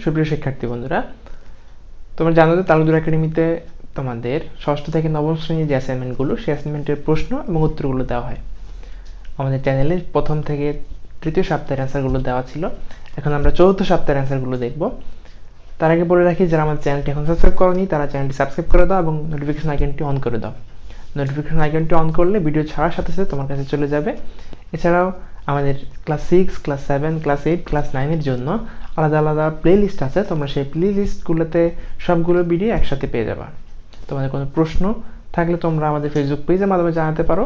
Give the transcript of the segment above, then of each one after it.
সুপ্রিয় শিক্ষার্থী বন্ধুরা, তোমরা জানো যে তালুকদার একাডেমিতে তোমাদের ষষ্ঠ থেকে নবম শ্রেণীর যে অ্যাসাইনমেন্টগুলো, সেই অ্যাসাইনমেন্টের প্রশ্ন এবং উত্তরগুলো দেওয়া হয়। আমাদের চ্যানেলে প্রথম থেকে তৃতীয় সপ্তাহের অ্যান্সারগুলো দেওয়া ছিল। এখন আমরা চতুর্থ সপ্তাহের অ্যান্সারগুলো দেখব। তার আগে বলে রাখি, যারা আমার চ্যানেলটি এখন সাবস্ক্রাইব করনি তারা চ্যানেলটি সাবস্ক্রাইব করে দাও এবং নোটিফিকেশন আইকনটি অন করে দাও। নোটিফিকেশন আইকনটি অন করলে ভিডিও ছাড়ার সাথে সাথে তোমার কাছে চলে যাবে। এছাড়াও আমাদের ক্লাস 6, ক্লাস 7, ক্লাস 8, ক্লাস 9-এর জন্য আলাদা আলাদা প্লে লিস্ট আছে। তোমরা সেই প্লে লিস্টগুলোতে সবগুলো ভিডিও একসাথে পেয়ে যাবে। তোমাদের কোনো প্রশ্ন থাকলে তোমরা আমাদের ফেসবুক পেজের মাধ্যমে জানাতে পারো।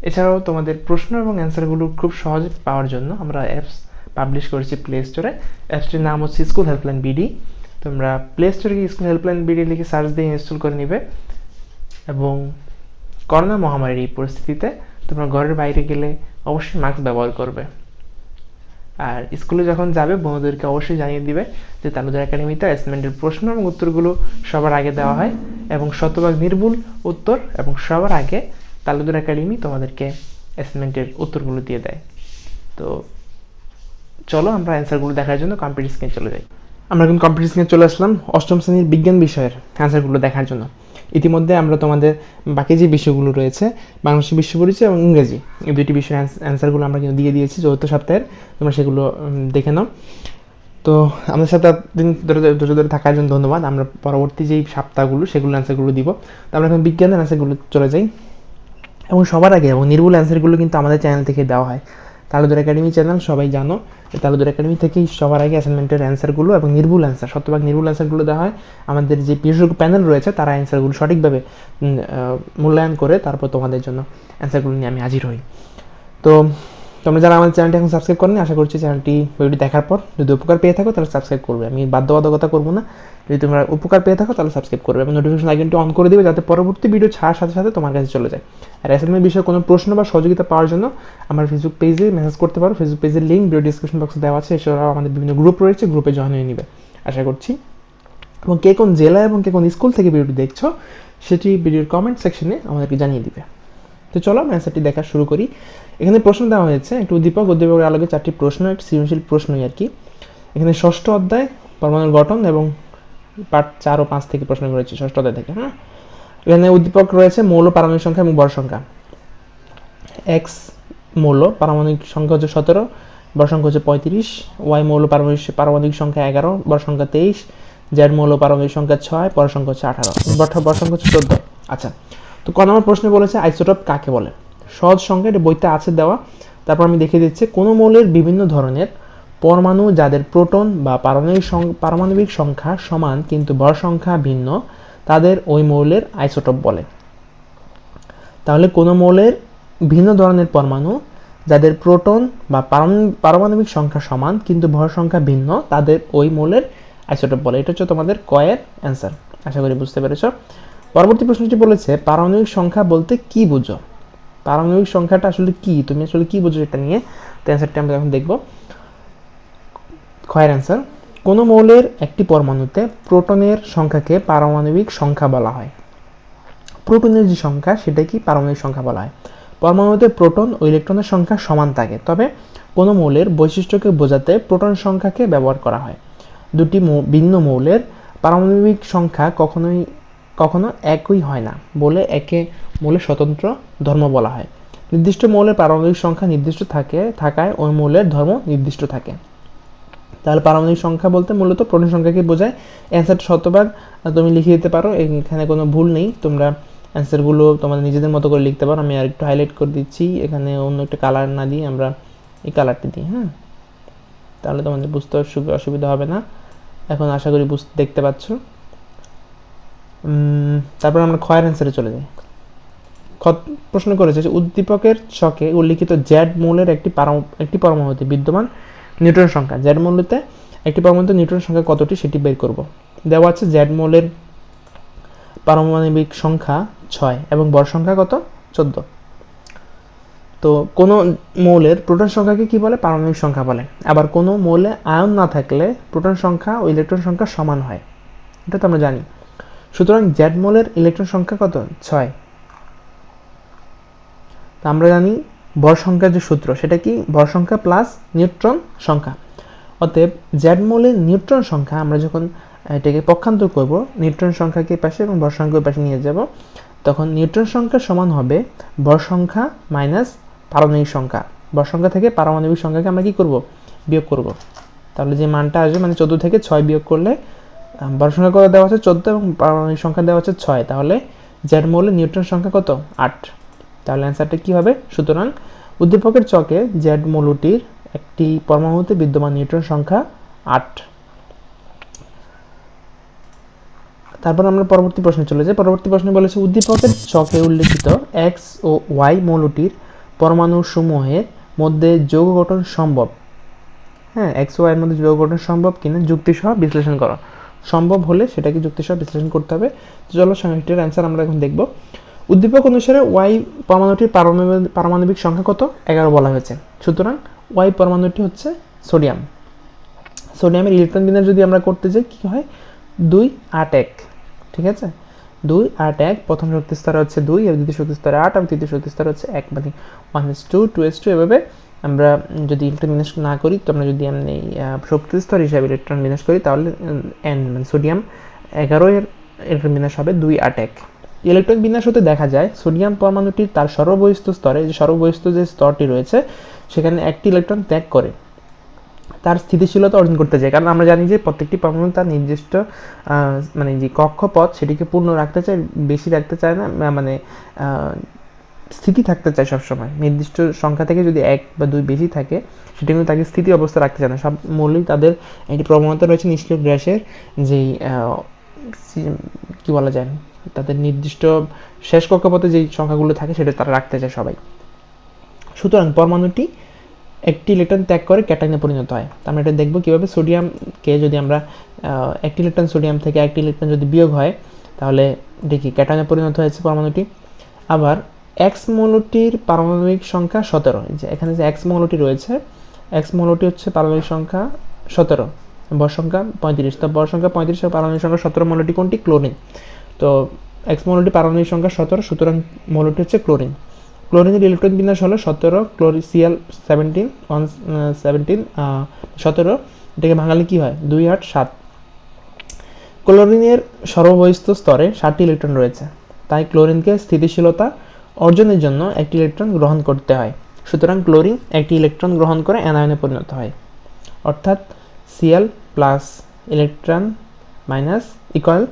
এছাড়াও তোমাদের প্রশ্ন এবং অ্যান্সারগুলো খুব সহজে পাওয়ার জন্য আমরা অ্যাপস পাবলিশ করেছি প্লে স্টোরে। অ্যাপসটির নাম হচ্ছে স্কুল হেল্পলাইন বিডি। তোমরা প্লে স্টোরে গিয়ে স্কুল হেল্পলাইন বিডি লিখে সার্চ দিয়ে ইনস্টল করে নিবে। এবং করোনা মহামারীর এই পরিস্থিতিতে তোমরা ঘরের বাইরে গেলে অবশ্যই মাস্ক ব্যবহার করবে। আর স্কুলে যখন যাবে বন্ধুদেরকে অবশ্যই জানিয়ে দিবে যে তালুকদার একাডেমিতে অ্যাসাইনমেন্টের প্রশ্ন এবং উত্তরগুলো সবার আগে দেওয়া হয় এবং শতভাগ নির্ভুল উত্তর এবং সবার আগে তালুকদার একাডেমি তোমাদেরকে অ্যাসাইনমেন্টের উত্তরগুলো দিয়ে দেয়। তো চলো আমরা অ্যান্সারগুলো দেখার জন্য কম্পিউটার স্ক্রিনে চলে যাই। আমরা এখন কম্পিউটার স্ক্রিনে চলে আসলাম অষ্টম শ্রেণীর বিজ্ঞান বিষয়ের অ্যান্সারগুলো দেখার জন্য। ইতিমধ্যে আমরা তোমাদের বাকি যে বিষয়গুলো রয়েছে, বাংলাদেশের বিশ্ব পরিচয় এবং ইংরেজি, এই দুইটি বিষয়ের অ্যান্সারগুলো আমরা কিন্তু দিয়ে দিয়েছি চতুর্থ সপ্তাহের। তোমরা সেগুলো দেখে নাও। তো আমাদের সাথে দিন ধরে থাকার জন্য ধন্যবাদ। আমরা পরবর্তী যেই সপ্তাহগুলো সেগুলো অ্যান্সারগুলো দিব। তো আমরা এখন বিজ্ঞানের অ্যান্সারগুলো চলে যাই। এবং সবার আগে এবং নির্ভুল অ্যান্সারগুলো কিন্তু আমাদের চ্যানেল থেকে দেওয়া হয়। তালুকদার একাডেমি চ্যানেল সবাই জানো, তালুকদার একাডেমি থেকেই সবার আগে অ্যাসাইনমেন্টের অ্যান্সারগুলো এবং নির্ভুল অ্যান্সার, শতভাগ নির্ভুল অ্যান্সারগুলো দেওয়া হয়। আমাদের যে বিশেষজ্ঞ প্যানেল রয়েছে তারা অ্যান্সারগুলো সঠিকভাবে মূল্যায়ন করে তারপর তোমাদের জন্য অ্যান্সারগুলো নিয়ে আমি হাজির হই। তো তোমরা যারা আমাদের চ্যানেলটি এখন সাবস্ক্রাইব করেনি, আশা করছি চ্যানেলটি ভিডিওটি দেখার পর যদি উপকার পেয়ে থাকো তাহলে সাবস্ক্রাইব করবে। আমি বাধ্যবাধকতা করবো না, যদি তোমরা উপকার পেয়ে থাকো তাহলে সাবস্ক্রাইব করবে এবং নোটিফিকেশন আইকনটি অন করে দিবে যাতে পরবর্তী ভিডিও ছাড়ার সাথে সাথে তোমার কাছে চলে যায়। আর অ্যাসাইনমেন্ট বিষয়ে কোনো প্রশ্ন বা সহযোগিতা পাওয়ার জন্য আমার ফেসবুক পেজে মেসেজ করতে পারো। ফেসবুক পেজের লিঙ্ক ভিডিও ডিসক্রিপশন বক্সে দেওয়া আছে। এছাড়াও আমাদের বিভিন্ন গ্রুপ রয়েছে, গ্রুপে জয়েন হয়ে নিবে আশা করছি। এবং কে কোন জেলা এবং কে কোন স্কুল থেকে ভিডিওটি দেখছো সেটি ভিডিওর কমেন্ট সেকশনে আমাদেরকে জানিয়ে দিবে। তো চলো আমরা অ্যান্সারটি দেখা শুরু করি। এখানে প্রশ্ন দেওয়া হয়েছে একটু উদ্দীপকের আলোকে 4টি প্রশ্ন, একটি সৃজনশীল প্রশ্নই আর কি। এখানে ষষ্ঠ অধ্যায় পরমাণুর গঠন এবং পার্ট 4 ও 5 থেকে প্রশ্ন রয়েছে ষষ্ঠ অধ্যায় থেকে। হ্যাঁ, এখানে উদ্দীপক রয়েছে মৌল, পারমাণবিক সংখ্যা এবং ভর সংখ্যা। এক্স মৌল পারমাণবিক সংখ্যা হচ্ছে 17, ভর সংখ্যা হচ্ছে 35। ওয়াই মৌল পারমাণবিক সংখ্যা 11, ভর সংখ্যা 23। জেড মৌল পারমাণবিক সংখ্যা 6, ভর সংখ্যা হচ্ছে 18, ভর সংখ্যা হচ্ছে 14। আচ্ছা, তো ক নম্বর প্রশ্নে বলেছে আইসোটোপ কাকে বলে। সহজ সংখ্যা, এটা বইতে আছে দেওয়া। তারপর আমি দেখিয়ে দিচ্ছি কোনো মৌলের বিভিন্ন ধরনের পরমাণু যাদের প্রোটন বা পারমাণবিক সংখ্যা সমান কিন্তু ভর সংখ্যা ভিন্ন, তাদের ওই মৌলের আইসোটোপ বলে। তাহলে কোনো মৌলের ভিন্ন ধরনের পরমাণু যাদের প্রোটন বা পারমাণবিক সংখ্যা সমান কিন্তু ভর সংখ্যা ভিন্ন, তাদের ওই মৌলের আইসোটোপ বলে। এটা হচ্ছে তোমাদের কয়ের অ্যান্সার। আশা করি বুঝতে পেরেছ। পরবর্তী প্রশ্নটি বলেছে পারমাণবিক সংখ্যা বলতে কি বুঝো। পারমাণবিক সংখ্যাটা আসলে কি, তুমি আসলে কি বুঝো এটা নিয়ে। তো অ্যান্সারটা আমরা এখন দেখব। ক্ষয়ের অ্যান্সার, কোনো মৌলের একটি পরমাণুতে প্রোটনের সংখ্যাকে পারমাণবিক সংখ্যা বলা হয়। প্রোটনের যে সংখ্যা সেটা কি পারমাণবিক সংখ্যা বলা হয়। পরমাণুতে প্রোটন ও ইলেকট্রনের সংখ্যা সমান থাকে, তবে কোনো মৌলের বৈশিষ্ট্যকে বোঝাতে প্রোটন সংখ্যাকে ব্যবহার করা হয়। দুটি ভিন্ন মৌলের পারমাণবিক সংখ্যা কখনো একই হয় না বলে একে মৌলের স্বতন্ত্র ধর্ম বলা হয়। নির্দিষ্ট মৌলের পারমাণবিক সংখ্যা নির্দিষ্ট থাকায় ওই মৌলের ধর্ম নির্দিষ্ট থাকে। তাহলে পারমাণবিক সংখ্যা বলতে মূলত প্রোটন সংখ্যাকে বোঝায়। অ্যান্সারটা শতভাগ তুমি লিখে দিতে পারো, এখানে কোনো ভুল নেই। তোমরা অ্যান্সারগুলো তোমাদের নিজেদের মতো করে লিখতে পারো। আমি আর একটু হাইলাইট করে দিচ্ছি, এখানে অন্য একটা কালার না দিয়ে আমরা এই কালারটি দিই। হ্যাঁ, তাহলে তোমাদের বুঝতে অসুবিধা হবে না। এখন আশা করি দেখতে পাচ্ছ। তারপর আমরা ক্ষয়ের অ্যান্সারে চলে যাই। প্রশ্ন করেছে যে উদ্দীপকের ছকে উল্লিখিত জেড মৌলের একটি পরমাণুতে বিদ্যমান নিউট্রন সংখ্যা। জেড মৌলতে একটি পরমাণুতে নিউট্রন সংখ্যা কতটি সেটি বের করব। দেওয়া আছে জেড মৌলের পারমাণবিক সংখ্যা 6 এবং ভর সংখ্যা কত 14। তো কোন মৌলের প্রোটন সংখ্যাকে কি বলে, পারমাণবিক সংখ্যা বলে। আবার কোন মৌলে আয়ন না থাকলে প্রোটন সংখ্যা ও ইলেকট্রন সংখ্যা সমান হয়, এটা তো আমরা জানি। সুতরাং জেড মৌলের ইলেকট্রন সংখ্যা কত 6। আমরা জানি ভর সংখ্যার যে সূত্র সেটা কি, ভর সংখ্যা প্লাস নিউট্রন সংখ্যা। অতএব জেড মৌলের নিউট্রন সংখ্যা আমরা যখন এটাকে পক্ষান্তর করব, নিউট্রন সংখ্যাকে পাশে এবং ভর সংখ্যাকে পাশে নিয়ে যাব, তখন নিউট্রন সংখ্যা সমান হবে ভর সংখ্যা মাইনাস পারমাণবিক সংখ্যা। ভর সংখ্যা থেকে পারমাণবিক সংখ্যাকে আমরা কি করব, বিয়োগ করব। তাহলে যে মানটা আসবে মানে 14 থেকে 6 বিয়োগ করলে ভর সংখ্যা কত দেওয়া আছে 14 এবং পারমাণবিক সংখ্যা দেওয়া আছে 6, তাহলে জেড মৌলের নিউট্রন সংখ্যা কত 8। তাহলে অ্যান্সারটা কি হবে? সুতরাং উদ্দীপকের চকে জেড মৌলটির একটি পরমাণুতে বিদ্যমান নিউট্রন সংখ্যা 8। তারপর আমরা পরবর্তী প্রশ্নে চলে যাই। পরবর্তী প্রশ্নে বলেছে উদ্দীপকের চকে উল্লেখিত এক্স ও ওয়াই মৌলটির পরমাণু সমূহের মধ্যে যৌগ গঠন সম্ভব। হ্যাঁ, এক্স ও ওয়াই এর মধ্যে যৌগ গঠন সম্ভব কিনা যুক্তিসহ বিশ্লেষণ করো। সম্ভব হলে সেটাকে যুক্তিসহ বিশ্লেষণ করতে হবে। তো চলো সংখ্যাটির অ্যান্সার আমরা এখন দেখব। উদ্দীপক অনুসারে ওয়াই পরমাণুটির পারমাণবিক সংখ্যা কত 11 বলা হয়েছে। সুতরাং ওয়াই পরমাণুটি হচ্ছে সোডিয়াম। সোডিয়ামের ইলেকট্রন বিন্যাস যদি আমরা করতে যাই কি হয় 2 8 1, ঠিক আছে। 2 8 1 প্রথম শক্তি স্তরে হচ্ছে 2, আর দ্বিতীয় শক্তি স্তরে 8, আর তৃতীয় শক্তি স্তরে হচ্ছে 1, মানে 1s2 2s2 এভাবে আমরা যদি ইলেকট্রন বিন্যাস না করি, তো আমরা যদি এমনি শক্তি স্তর হিসাবে ইলেকট্রন বিন্যাস করি তাহলে n মানে সোডিয়াম 11 এর ইলেকট্রন বিন্যাস হবে 2 8 1। ইলেকট্রন বিন্যাস হতে দেখা যায় সোডিয়াম পরমাণুটি তার সর্ববহিস্থ স্তরে, যে সর্ববহিস্থ যে স্তরটি রয়েছে সেখানে একটি ইলেকট্রন ত্যাগ করে তার স্থিতিশীলতা অর্জন করতে চায়। কারণ আমরা জানি যে প্রত্যেকটি পরমাণু তার নির্দিষ্ট মানে যে কক্ষপথ সেটিকে পূর্ণ রাখতে চায়, বেশি রাখতে চায় না, মানে স্থিতি থাকতে চায় সবসময়। নির্দিষ্ট সংখ্যা থেকে যদি 1 বা 2 বেশি থাকে সেটা কিন্তু তাকে স্থিতি অবস্থা রাখতে চায় না। সব মৌলই তাদের একটি প্রবণতা রয়েছে নিষ্ক্রিয় গ্যাসের যেই কি বলা যায়, তাদের নির্দিষ্ট শেষ কক্ষপথে যেই সংখ্যাগুলো থাকে সেটা তারা রাখতে চায় সবাই। সুতরাং পরমাণুটি একটি ইলেকট্রন ত্যাগ করে ক্যাটায়নে পরিণত হয়। আমরা এটা দেখব কিভাবে। সোডিয়ামকে যদি আমরা একটি ইলেকট্রন সোডিয়াম থেকে একটি ইলেকট্রন যদি বিয়োগ হয় তাহলে দেখি ক্যাটায়নে পরিণত হয়েছে পরমাণুটি। আবার এক্স মৌলটির পারমাণবিক সংখ্যা 17, যে এখানে যে এক্স মৌলটি রয়েছে, এক্স মৌলটি হচ্ছে পারমাণবিক সংখ্যা 17, ভর সংখ্যা 35। তো ভর সংখ্যা 35 আর পারমাণবিক সংখ্যা 17 মৌলটি কোনটি? ক্লোরিন। তো এক্স মৌলটি পারমাণবিক সংখ্যা 17, সুতরাং মৌলটি হচ্ছে ক্লোরিন। ক্লোরিনের ইলেকট্রন বিন্যাস হলো 17 Cl 17 17, এটাকে ভাঙালে কি হয় 2 8 7। ক্লোরিনের সর্ববহিস্থ স্তরে 7টি ইলেকট্রন রয়েছে, তাই ক্লোরিনকে স্থিতিশীলতা অর্জনের জন্য একটি ইলেকট্রন গ্রহণ করতে হয়। সুতরাং ক্লোরিন একটি ইলেকট্রন গ্রহণ করে অ্যানায়নে পরিণত হয়, অর্থাৎ Cl plus electron minus equal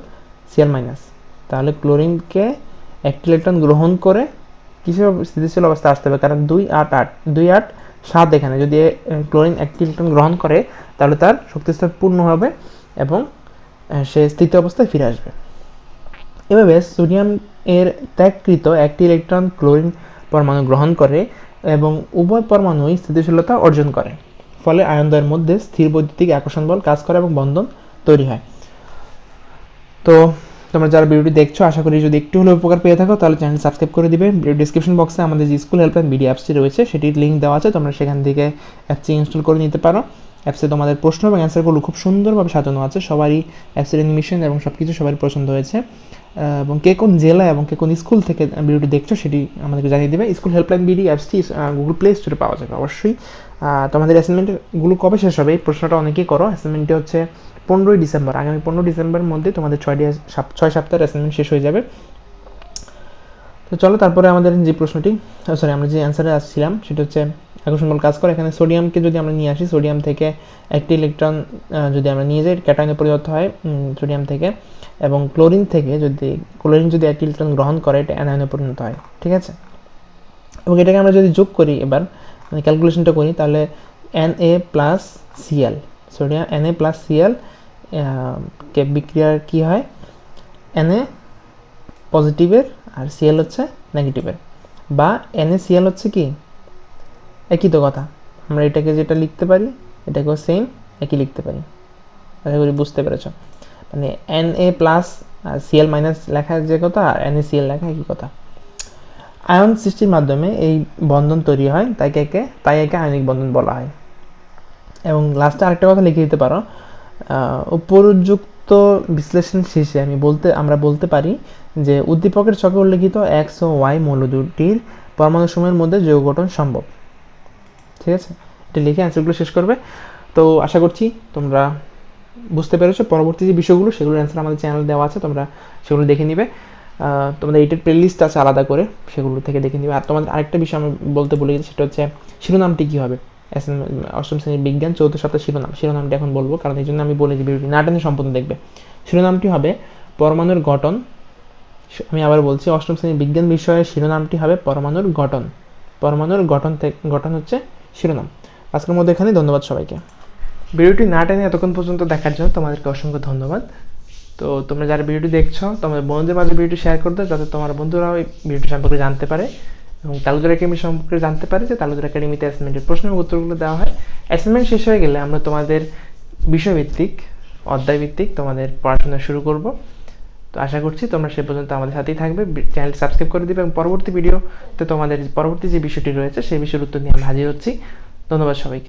Cl minus. তাহলে ক্লোরিনকে একটি ইলেকট্রন গ্রহণ করে কিসের স্থিতিশীল অবস্থা আসতে হবে, কারণ 2 8 8 2 8 7 এখানে যদি ক্লোরিন একটি ইলেকট্রন গ্রহণ করে তাহলে তার শক্তিস্তর পূর্ণ হবে এবং সে স্থিতি অবস্থায় ফিরে আসবে। এভাবে সোডিয়াম এর ত্যাগকৃত একটি ইলেকট্রন ক্লোরিন পরমাণু গ্রহণ করে এবং উভয় পরমাণুই স্থিতিশীলতা অর্জন করে, ফলে আয়নদ্বয়ের মধ্যে স্থির বৈদ্যুতিক আকর্ষণ বল কাজ করে এবং বন্ধন তৈরি হয়। তো তোমরা যারা ভিডিওটি দেখছো আশা করি যদি একটু হলেও উপকার পেয়ে থাকো তাহলে চ্যানেল সাবস্ক্রাইব করে দিবে। ভিডিও ডেসক্রিপশন বক্সে আমাদের যে স্কুল হেল্পলাইন বিডি অ্যাপসটি রয়েছে সেটির লিঙ্ক দেওয়া আছে, তোমরা সেখান থেকে অ্যাপসটি ইনস্টল করে নিতে পারো। অ্যাপসে তোমাদের প্রশ্ন এবং অ্যান্সারগুলো খুব সুন্দরভাবে সাজানো আছে, সবারই অ্যাপসের অ্যানিমেশন এবং সব কিছু সবারই পছন্দ হয়েছে। এবং কে কোন জেলা এবং কে কোন স্কুল থেকে ভিডিওটি দেখছো সেটি আমাদেরকে জানিয়ে দেবে। স্কুল হেল্পলাইন বিডি অ্যাপসটি গুগল প্লে স্টোরে পাওয়া যাবে অবশ্যই। তোমাদের অ্যাসাইনমেন্টগুলো কবে শেষ হবে এই প্রশ্নটা অনেকেই করো। অ্যাসাইনমেন্টটি হচ্ছে 15ই ডিসেম্বর, আগামী 15 ডিসেম্বরের মধ্যে তোমাদের 6 সপ্তাহের অ্যাসাইনমেন্ট শেষ হয়ে যাবে। তো চলো তারপরে আমাদের যে প্রশ্নটি আমরা যে অ্যান্সারে আসছিলাম সেটা হচ্ছে আকর্ষণ বল কাজ করে। এখানে সোডিয়ামকে যদি আমরা নিয়ে আসি, সোডিয়াম থেকে একটি ইলেকট্রন যদি আমরা নিয়ে যাই ক্যাটায়নে পরিণত হয় সোডিয়াম থেকে, এবং ক্লোরিন থেকে ক্লোরিন যদি একটি ইলেকট্রন গ্রহণ করে এটা অ্যানায়নে পরিণত হয়, ঠিক আছে। এবং এটাকে আমরা যদি যোগ করি এবার মানে ক্যালকুলেশনটা করি তাহলে Na+Cl, সোডিয়াম Na+Cl কে বিক্রিয়ার কি হয় Na পজিটিভের আর Cl হচ্ছে নেগেটিভের, বা NaCl হচ্ছে কি একই তো কথা। আমরা এটাকে যেটা লিখতে পারি এটাকেও সেম একই লিখতে পারি, আশা করি বুঝতে পেরেছো। মানে Na+ আর Cl- লেখা যে কথা আর NaCl লেখা একই কথা। আয়ন সৃষ্টির মাধ্যমে এই বন্ধন তৈরি হয়, তাই একে আয়নিক বন্ধন বলা হয়। এবং লাস্টে আরেকটা কথা লিখে দিতে পারো, উপযুক্ত বিশ্লেষণ শেষে আমরা বলতে পারি যে উদ্দীপকের ছকে উল্লেখিত এক্স ও ওয়াই মৌল দুটির পরমাণু সমূহের মধ্যে যৌগ গঠন সম্ভব, ঠিক আছে। এটা লিখে অ্যান্সারগুলো শেষ করবে। তো আশা করছি তোমরা বুঝতে পেরেছো। পরবর্তী যে বিষয়গুলো সেগুলোর অ্যান্সার আমাদের চ্যানেলে দেওয়া আছে, তোমরা সেগুলো দেখে নিবে। তোমাদের এইটার প্লেলিস্ট আছে আলাদা করে, সেগুলো থেকে দেখে নিবে। আর তোমাদের আরেকটা বিষয় আমি বলতে ভুলে গেছি, সেটা হচ্ছে শিরোনামটি কী হবে। অষ্টম শ্রেণীর বিজ্ঞান চতুর্থ সপ্তাহ শিরোনামটি এখন বলবো, কারণ এই জন্য আমি বলে দিই, ভিডিওটি না টেনে সম্পূর্ণ দেখবে। শিরোনামটি হবে পরমাণুর গঠন। আমি আবার বলছি, অষ্টম শ্রেণীর বিজ্ঞান বিষয়ের শিরোনামটি হবে পরমাণুর গঠন। পরমাণুর গঠন হচ্ছে শিরোনাম। আজকের মধ্যে এখানে ধন্যবাদ সবাইকে। ভিডিওটি না টেনে এতক্ষণ পর্যন্ত দেখার জন্য তোমাদেরকে অসংখ্য ধন্যবাদ। তো তোমরা যারা ভিডিওটি দেখছো, তোমাদের বন্ধুদের মাঝে ভিডিওটি শেয়ার করতে, যাতে তোমার বন্ধুরাও এই ভিডিওটি সম্পর্কে জানতে পারে এবং তালুকদার একাডেমি সম্পর্কে জানতে পারে যে তালুকদার একাডেমিতে অ্যাসাইনমেন্টের প্রশ্ন এবং উত্তরগুলো দেওয়া হয়। অ্যাসাইনমেন্ট শেষ হয়ে গেলে আমরা তোমাদের বিষয়ভিত্তিক, অধ্যায়ভিত্তিক তোমাদের পড়াশোনা শুরু করব। তো আশা করছি তোমরা সে পর্যন্ত আমাদের সাথেই থাকবে। চ্যানেলটি সাবস্ক্রাইব করে দিবে এবং পরবর্তী ভিডিওতে তোমাদের পরবর্তী যে বিষয়টি রয়েছে সেই বিষয়ের উত্তর নিয়ে আমরা হাজির হচ্ছি। ধন্যবাদ সবাইকে।